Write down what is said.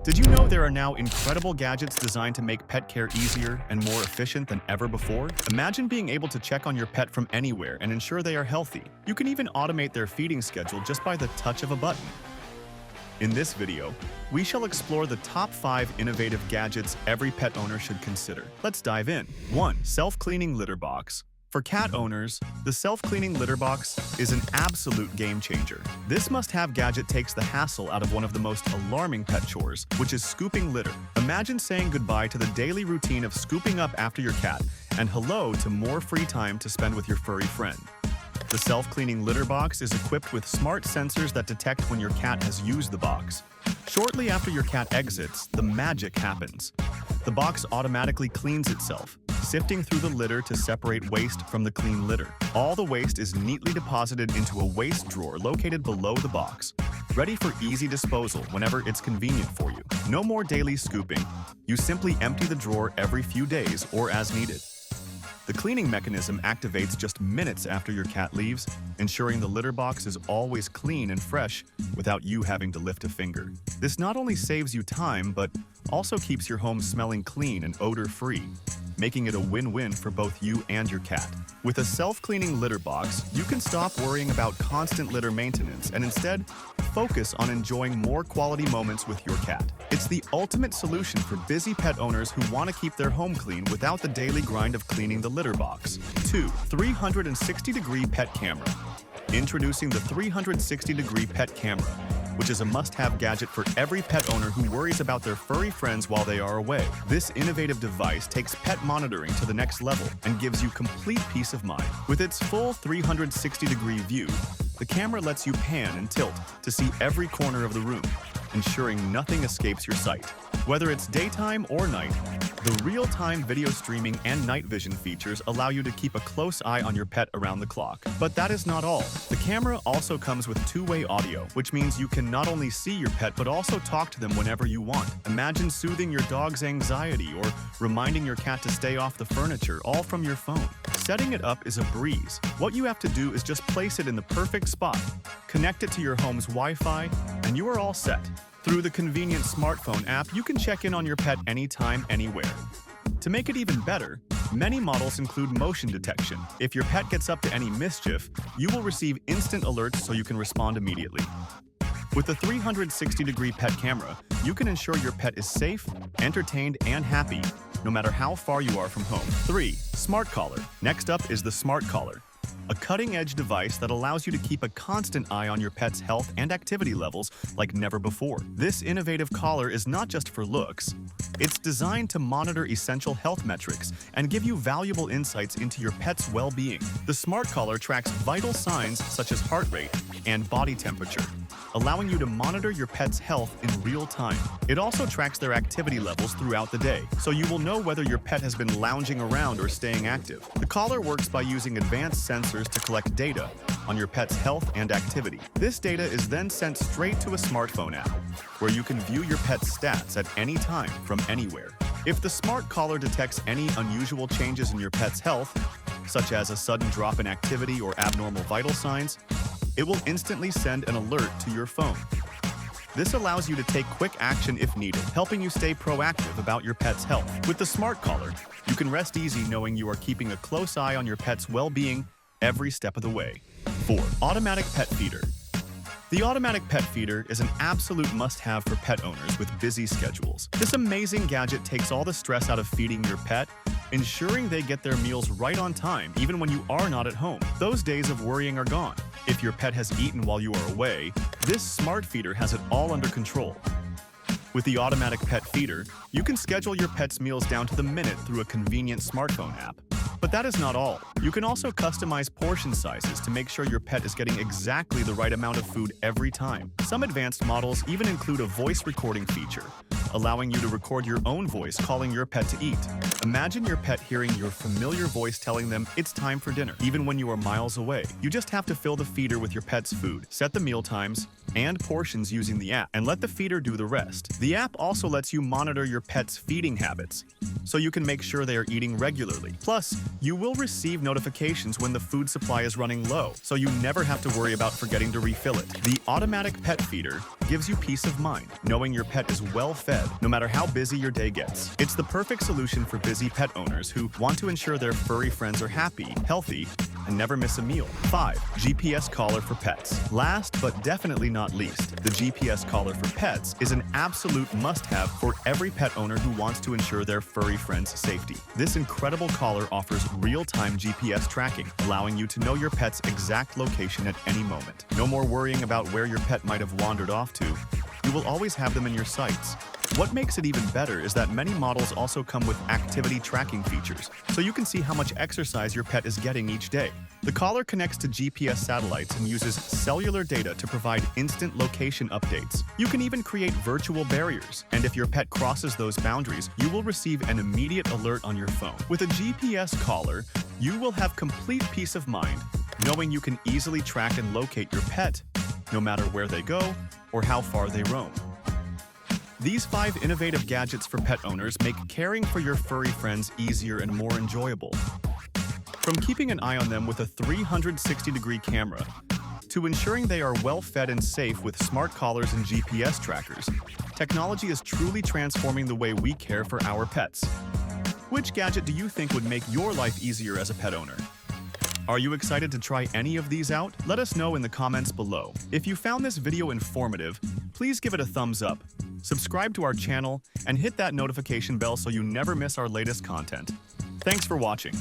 Did you know there are now incredible gadgets designed to make pet care easier and more efficient than ever before? Imagine being able to check on your pet from anywhere and ensure they are healthy. You can even automate their feeding schedule just by the touch of a button. In this video, we shall explore the top 5 innovative gadgets every pet owner should consider. Let's dive in. 1. Self-cleaning litter box. For cat owners, the self-cleaning litter box is an absolute game changer. This must-have gadget takes the hassle out of one of the most alarming pet chores, which is scooping litter. Imagine saying goodbye to the daily routine of scooping up after your cat and hello to more free time to spend with your furry friend. The self-cleaning litter box is equipped with smart sensors that detect when your cat has used the box. Shortly after your cat exits, the magic happens. The box automatically cleans itself, sifting through the litter to separate waste from the clean litter. All the waste is neatly deposited into a waste drawer located below the box, ready for easy disposal whenever it's convenient for you. No more daily scooping. You simply empty the drawer every few days or as needed. The cleaning mechanism activates just minutes after your cat leaves, ensuring the litter box is always clean and fresh without you having to lift a finger. This not only saves you time, but also keeps your home smelling clean and odor-free, making it a win-win for both you and your cat. With a self-cleaning litter box, you can stop worrying about constant litter maintenance and instead focus on enjoying more quality moments with your cat. It's the ultimate solution for busy pet owners who want to keep their home clean without the daily grind of cleaning the litter box. 2. 360-degree pet camera. Introducing the 360-degree pet camera, which is a must-have gadget for every pet owner who worries about their furry friends while they are away. This innovative device takes pet monitoring to the next level and gives you complete peace of mind. With its full 360-degree view, the camera lets you pan and tilt to see every corner of the room, ensuring nothing escapes your sight. Whether it's daytime or night, the real-time video streaming and night vision features allow you to keep a close eye on your pet around the clock. But that is not all. The camera also comes with two-way audio, which means you can not only see your pet but also talk to them whenever you want. Imagine soothing your dog's anxiety or reminding your cat to stay off the furniture, all from your phone. Setting it up is a breeze. What you have to do is just place it in the perfect spot, connect it to your home's Wi-Fi, and you are all set. Through the convenient smartphone app, you can check in on your pet anytime, anywhere. To make it even better, many models include motion detection. If your pet gets up to any mischief, you will receive instant alerts so you can respond immediately. With the 360-degree pet camera, you can ensure your pet is safe, entertained, and happy, no matter how far you are from home. 3. Smart Collar. Next up is the Smart Collar, a cutting-edge device that allows you to keep a constant eye on your pet's health and activity levels like never before. This innovative collar is not just for looks. It's designed to monitor essential health metrics and give you valuable insights into your pet's well-being. The Smart Collar tracks vital signs such as heart rate and body temperature, allowing you to monitor your pet's health in real time. It also tracks their activity levels throughout the day, so you will know whether your pet has been lounging around or staying active. The collar works by using advanced sensors to collect data on your pet's health and activity. This data is then sent straight to a smartphone app, where you can view your pet's stats at any time from anywhere. If the Smart Collar detects any unusual changes in your pet's health, such as a sudden drop in activity or abnormal vital signs, it will instantly send an alert to your phone. This allows you to take quick action if needed, helping you stay proactive about your pet's health. With the Smart Collar, you can rest easy knowing you are keeping a close eye on your pet's well-being every step of the way. 4. Automatic Pet Feeder. The automatic pet feeder is an absolute must-have for pet owners with busy schedules. This amazing gadget takes all the stress out of feeding your pet, ensuring they get their meals right on time even when you are not at home. Those days of worrying are gone. If your pet has eaten while you are away, this smart feeder has it all under control. With the automatic pet feeder, you can schedule your pet's meals down to the minute through a convenient smartphone app. But that is not all. You can also customize portion sizes to make sure your pet is getting exactly the right amount of food every time. Some advanced models even include a voice recording feature, allowing you to record your own voice calling your pet to eat. Imagine your pet hearing your familiar voice telling them it's time for dinner, even when you are miles away. You just have to fill the feeder with your pet's food, set the meal times and portions using the app, and let the feeder do the rest. The app also lets you monitor your pet's feeding habits, so you can make sure they are eating regularly. Plus, you will receive notifications when the food supply is running low, so you never have to worry about forgetting to refill it. The automatic pet feeder gives you peace of mind, knowing your pet is well fed no matter how busy your day gets. It's the perfect solution for busy pet owners who want to ensure their furry friends are happy, healthy, and never miss a meal. 5. GPS collar for pets. Last but definitely not least, the GPS collar for pets is an absolute must-have for every pet owner who wants to ensure their furry friends' safety. This incredible collar offers real-time GPS tracking, allowing you to know your pet's exact location at any moment. No more worrying about where your pet might have wandered off to. You will always have them in your sights. What makes it even better is that many models also come with activity tracking features, so you can see how much exercise your pet is getting each day. The collar connects to GPS satellites and uses cellular data to provide instant location updates. You can even create virtual barriers, and if your pet crosses those boundaries, you will receive an immediate alert on your phone. With a GPS collar, you will have complete peace of mind, knowing you can easily track and locate your pet, no matter where they go or how far they roam. These 5 innovative gadgets for pet owners make caring for your furry friends easier and more enjoyable. From keeping an eye on them with a 360-degree camera, to ensuring they are well-fed and safe with smart collars and GPS trackers, technology is truly transforming the way we care for our pets. Which gadget do you think would make your life easier as a pet owner? Are you excited to try any of these out? Let us know in the comments below. If you found this video informative, please give it a thumbs up, subscribe to our channel, and hit that notification bell so you never miss our latest content. Thanks for watching.